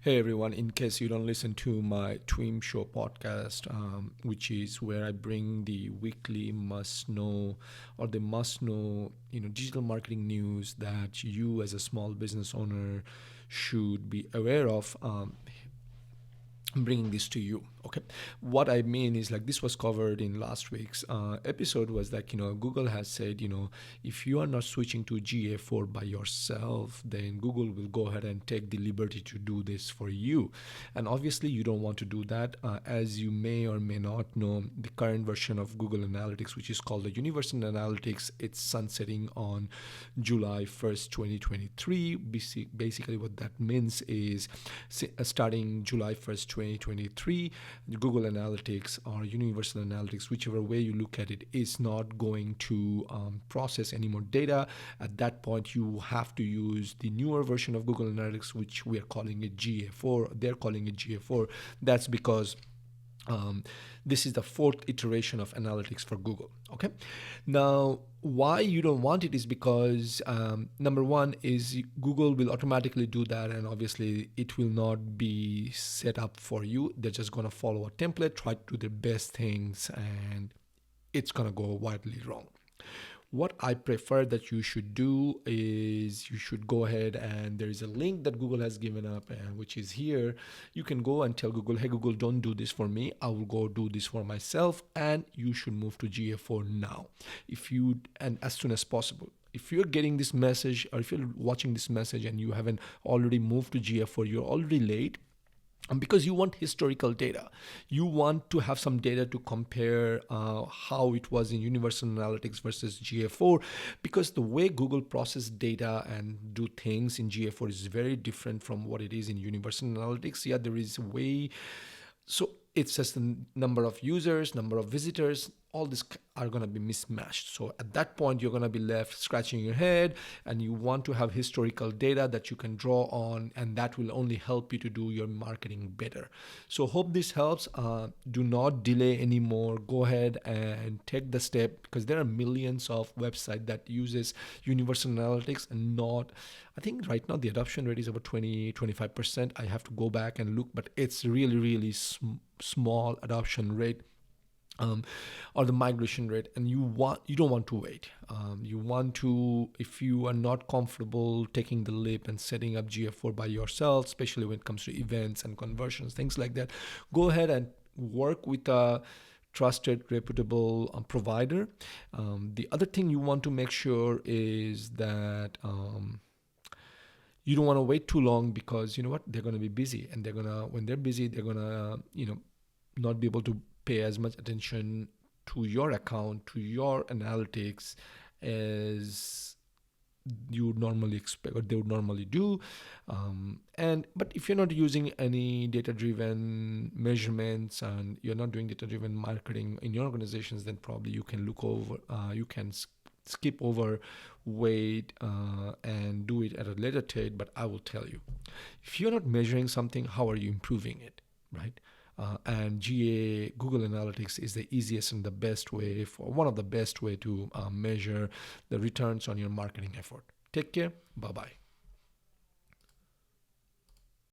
Hey everyone, in case you don't listen to my Twim Show podcast, which is where I bring the weekly must know or the must know, digital marketing news that you as a small business owner should be aware of. I'm bringing this to you. Okay, what I mean is like this was covered in last week's episode. Was like Google has said if you are not switching to GA4 by yourself, then Google will go ahead and take the liberty to do this for you. And obviously you don't want to do that. As you may or may not know, the current version of Google Analytics, which is called the Universal Analytics, it's sunsetting on July 1st 2023. Basically what that means is starting July 1st 2023, Google Analytics or Universal Analytics, whichever way you look at it, is not going to process any more data. At that point, you have to use the newer version of Google Analytics, which we are calling it GA4. They're calling it GA4. That's because this is the fourth iteration of analytics for Google. Okay, now why you don't want it is because number one is Google will automatically do that, and obviously it will not be set up for you. They're just going to follow a template, try to do their best things, and it's going to go wildly wrong. What I prefer that you should do is you should go ahead, and there is a link that Google has given up, and which is here. You can go and tell Google, hey Google, don't do this for me. I will go do this for myself, and you should move to GA4 now. And as soon as possible. If you're getting this message, or if you're watching this message and you haven't already moved to GA4, you're already late. Because you want historical data. You want to have some data to compare how it was in Universal Analytics versus GA4, because the way Google processes data and do things in GA4 is very different from what it is in Universal Analytics. Yeah, there is a way. So it's just the number of users, number of visitors, all this are going to be mismatched. So at that point, you're going to be left scratching your head, and you want to have historical data that you can draw on, and that will only help you to do your marketing better. So hope this helps. Do not delay anymore. Go ahead and take the step, because there are millions of websites that uses Universal Analytics and not, I think right now the adoption rate is about 20-25%. I have to go back and look, but it's really, really small adoption rate. Or the migration rate, and you don't want to wait. You want to, if you are not comfortable taking the leap and setting up GA4 by yourself, especially when it comes to events and conversions, things like that, go ahead and work with a trusted, reputable provider. The other thing you want to make sure is that you don't want to wait too long, because you know what, they're going to be busy, and when they're busy, they're going to not be able to pay as much attention to your account, to your analytics, as you would normally expect or they would normally do. But if you're not using any data-driven measurements and you're not doing data-driven marketing in your organizations, then probably you can skip over, wait, and do it at a later date. But I will tell you, if you're not measuring something, how are you improving it, right? And Google Analytics is the easiest and the best way, one of the best way to measure the returns on your marketing effort. Take care. Bye-bye.